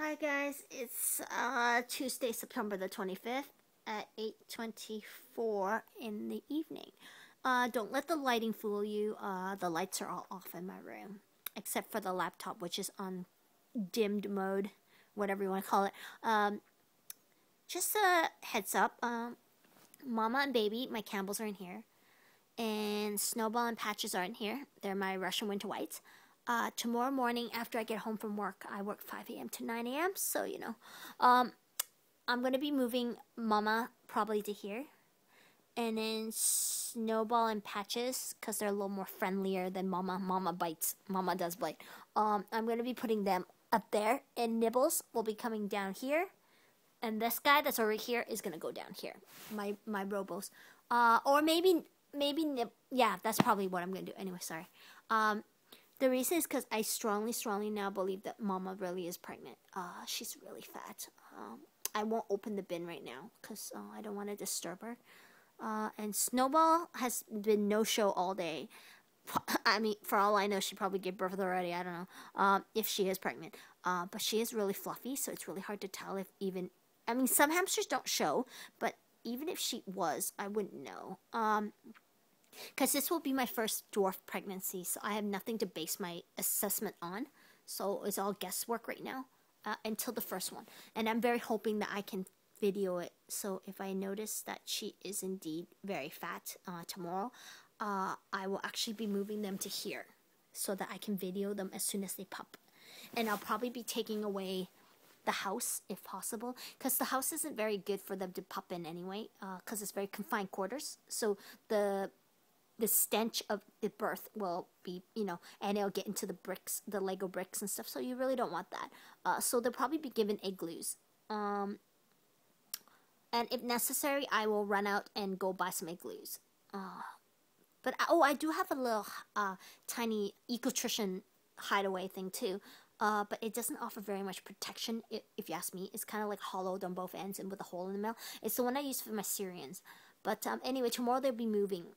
Hi guys, it's Tuesday, September the 25th at 8:24 in the evening. Don't let the lighting fool you. The lights are all off in my room, except for the laptop, which is on dimmed mode, whatever you want to call it. Just a heads up, Mama and Baby, my Campbells, are in here, and Snowball and Patches are in here. They're my Russian Winter Whites. Tomorrow morning after I get home from work, I work 5 a.m. to 9 a.m. So, I'm going to be moving Mama probably to here. And then Snowball and Patches, because they're a little more friendlier than Mama. Mama bites. Mama does bite. I'm going to be putting them up there. And Nibbles will be coming down here. And this guy that's over here is going to go down here. My Robos. Or maybe yeah, that's probably what I'm going to do. Anyway, sorry. The reason is because I strongly now believe that Mama really is pregnant. She's really fat. I won't open the bin right now because I don't want to disturb her. And Snowball has been no-show all day. I mean, for all I know, she probably gave birth already. I don't know if she is pregnant. But she is really fluffy, so it's really hard to tell if even... I mean, some hamsters don't show, but even if she was, I wouldn't know. Because this will be my first dwarf pregnancy, so I have nothing to base my assessment on. So it's all guesswork right now until the first one. And I'm very hoping that I can video it. So if I notice that she is indeed very fat tomorrow, I will actually be moving them to here so that I can video them as soon as they pup. And I'll probably be taking away the house if possible, because the house isn't very good for them to pup in anyway, because it's very confined quarters. So the stench of the birth will be, and it'll get into the bricks, the Lego bricks and stuff, so you really don't want that. So they'll probably be given igloos. And if necessary, I will run out and go buy some igloos. But, I do have a little tiny ecotrition hideaway thing too. But it doesn't offer very much protection, if you ask me. It's kind of like hollowed on both ends and with a hole in the middle. It's the one I use for my Syrians. But anyway, tomorrow they'll be moving.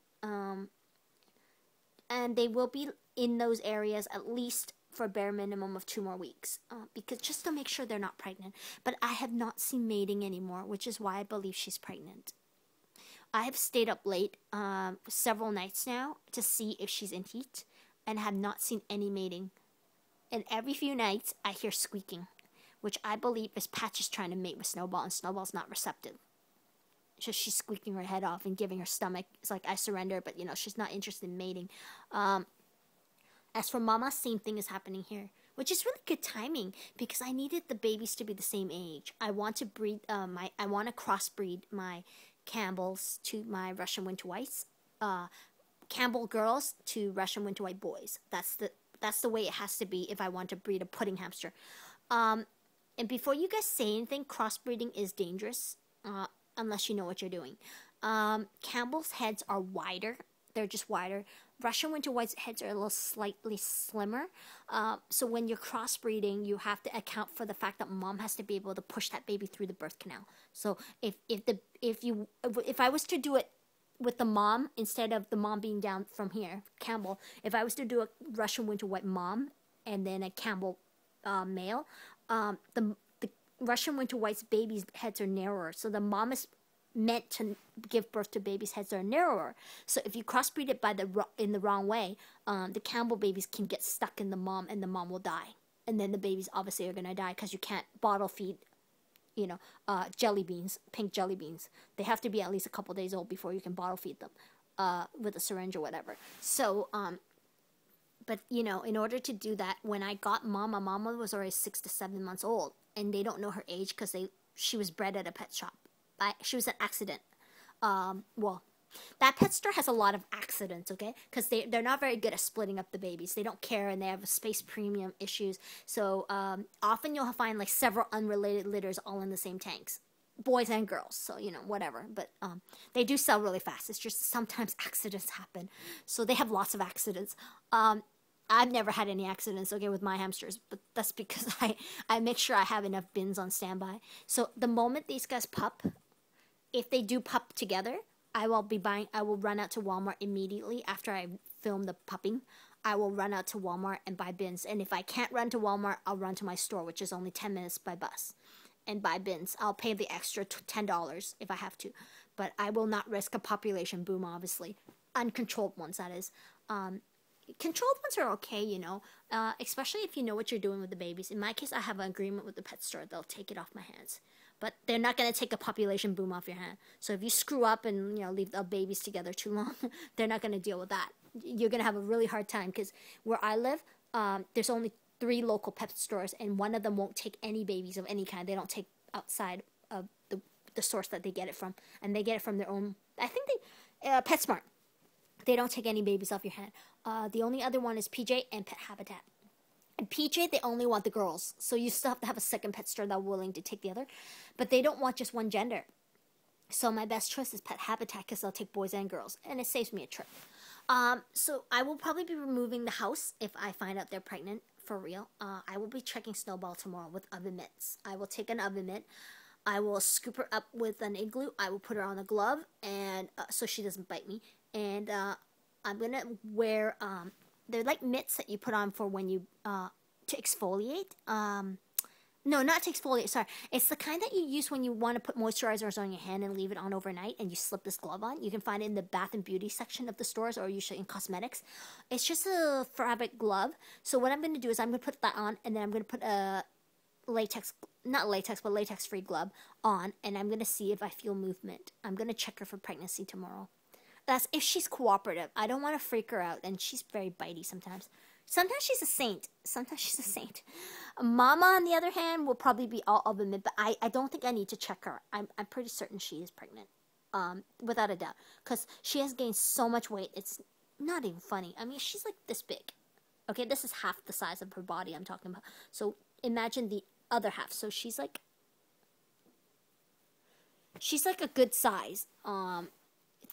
And they will be in those areas at least for a bare minimum of 2 more weeks, because just to make sure they're not pregnant. But I have not seen mating anymore, which is why I believe she's pregnant. I have stayed up late several nights now to see if she's in heat, and have not seen any mating. And every few nights I hear squeaking, which I believe is Patches trying to mate with Snowball, and Snowball's not receptive. Just she's squeaking her head off and giving her stomach. It's like, I surrender, but she's not interested in mating. As for Mama, same thing is happening here, which is really good timing because I needed the babies to be the same age. I want to breed I want to crossbreed my Campbells to my Russian Winter Whites, Campbell girls to Russian Winter White boys. That's the way it has to be if I want to breed a pudding hamster. And before you guys say anything, crossbreeding is dangerous. Unless you know what you're doing. Campbell's heads are wider. They're just wider. Russian Winter White's heads are a little slightly slimmer. So when you're crossbreeding, you have to account for the fact that mom has to be able to push that baby through the birth canal. So if I was to do it with the mom instead of the mom being down from here, Campbell, if I was to do a Russian Winter White mom and then a Campbell male, the Russian Winter White's babies' heads are narrower, so the mom is meant to give birth to babies' heads that are narrower. So if you crossbreed it in the wrong way, the Campbell babies can get stuck in the mom, and the mom will die. And then the babies obviously are going to die because you can't bottle feed, jelly beans, pink jelly beans. They have to be at least a couple days old before you can bottle feed them with a syringe or whatever. So, but, in order to do that, when I got Mama was already 6 to 7 months old. And they don't know her age because she was bred at a pet shop. She was an accident. Well, that pet store has a lot of accidents, okay? Because they're not very good at splitting up the babies. They don't care, and they have space premium issues. So often you'll find like several unrelated litters all in the same tanks. Boys and girls, so, whatever. But they do sell really fast. It's just sometimes accidents happen. So they have lots of accidents. I've never had any accidents, okay, with my hamsters, but that's because I make sure I have enough bins on standby. So the moment these guys pup, if they do pup together, I will run out to Walmart immediately after I film the pupping, I will run out to Walmart and buy bins. And if I can't run to Walmart, I'll run to my store, which is only 10 minutes by bus, and buy bins. I'll pay the extra $10 if I have to. But I will not risk a population boom, obviously. Uncontrolled ones, that is. Controlled ones are okay, you know, especially if you know what you're doing with the babies. In my case, I have an agreement with the pet store. They'll take it off my hands. But they're not going to take a population boom off your hand. So if you screw up and, you know, leave the babies together too long, they're not going to deal with that. You're going to have a really hard time because where I live, there's only 3 local pet stores, and one of them won't take any babies of any kind. They don't take outside of the source that they get it from, and they get it from their own, I think they, PetSmart. They don't take any babies off your hand. The only other one is PJ and Pet Habitat. And PJ, they only want the girls. So you still have to have a second pet store that's willing to take the other. But they don't want just one gender. So my best choice is Pet Habitat because they'll take boys and girls. And it saves me a trip. So I will probably be removing the house if I find out they're pregnant for real. I will be checking Snowball tomorrow with oven mitts. I will take an oven mitt. I will scoop her up with an igloo. I will put her on a glove and so she doesn't bite me. And I'm going to wear, they're like mitts that you put on for when you, to exfoliate. No, not to exfoliate, sorry. It's the kind that you use when you want to put moisturizers on your hand and leave it on overnight and you slip this glove on. You can find it in the bath and beauty section of the stores or usually in cosmetics. It's just a fabric glove. So what I'm going to do is I'm going to put that on and then I'm going to put a latex, not latex, but latex-free glove on, and I'm going to see if I feel movement. I'm going to check her for pregnancy tomorrow. That's if she's cooperative. I don't want to freak her out, and she's very bitey sometimes. Sometimes she's a saint. Sometimes she's a saint. Mama, on the other hand, will probably be all oven mitt, but I don't think I need to check her. I'm pretty certain she is pregnant, without a doubt, because she has gained so much weight. It's not even funny. I mean, she's like this big. Okay, this is half the size of her body I'm talking about. So imagine the other half. So she's like a good size.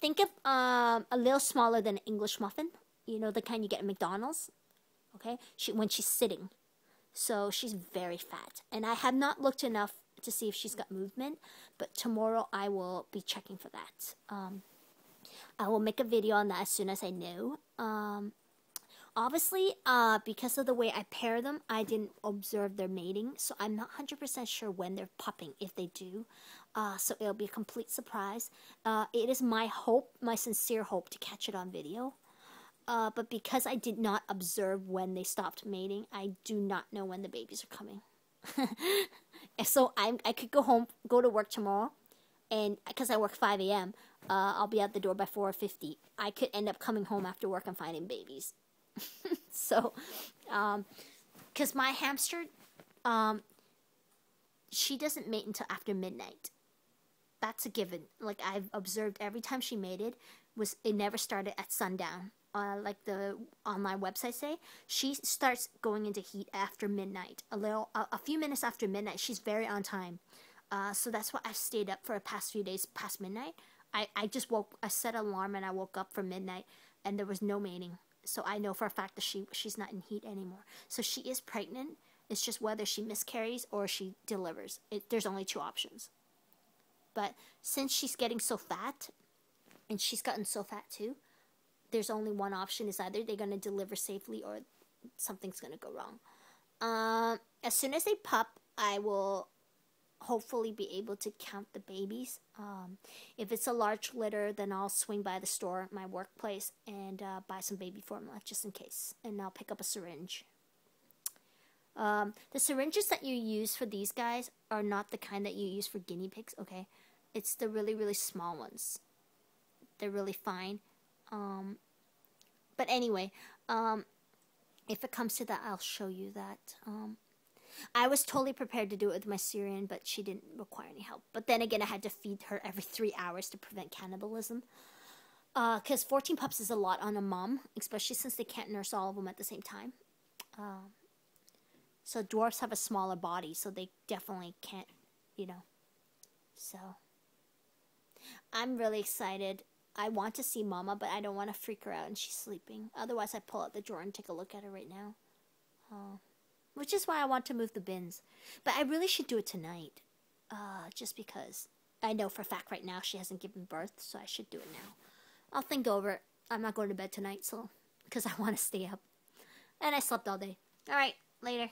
Think of a little smaller than an English muffin. You know, the kind you get at McDonald's. Okay, when she's sitting. So she's very fat. And I have not looked enough to see if she's got movement. But tomorrow I will be checking for that. I will make a video on that as soon as I know. Obviously, because of the way I pair them, I didn't observe their mating. So I'm not 100% sure when they're popping, if they do. So it'll be a complete surprise. It is my hope, my sincere hope, to catch it on video. But because I did not observe when they stopped mating, I do not know when the babies are coming. So I could go home, go to work tomorrow, and because I work 5 a.m., I'll be at the door by 4:50. I could end up coming home after work and finding babies. So, because my hamster, she doesn't mate until after midnight. That's a given. Like I've observed every time she mated, it never started at sundown. Like the online websites say, she starts going into heat after midnight. A few minutes after midnight. She's very on time. So that's why I've stayed up for the past few days past midnight. I set an alarm and I woke up for midnight and there was no mating. So I know for a fact that she's not in heat anymore. So she is pregnant. It's just whether she miscarries or she delivers. There's only 2 options. But since she's getting so fat, and she's gotten so fat too, there's only one option. Is either they're going to deliver safely or something's going to go wrong. As soon as they pop, I will hopefully be able to count the babies. If it's a large litter, then I'll swing by the store at my workplace and buy some baby formula just in case. And I'll pick up a syringe. The syringes that you use for these guys are not the kind that you use for guinea pigs, okay? It's the really, really small ones. They're really fine. But anyway, if it comes to that, I'll show you that. I was totally prepared to do it with my Syrian, but she didn't require any help. But then again, I had to feed her every 3 hours to prevent cannibalism. Because 14 pups is a lot on a mom, especially since they can't nurse all of them at the same time. So dwarfs have a smaller body, so they definitely can't, you know. So I'm really excited. I want to see Mama, but I don't want to freak her out and she's sleeping. Otherwise, I pull out the drawer and take a look at her right now. Which is why I want to move the bins. But I really should do it tonight. Just because I know for a fact right now she hasn't given birth, so I should do it now. I'll think over it. I'm not going to bed tonight, so because I want to stay up. And I slept all day. All right, later.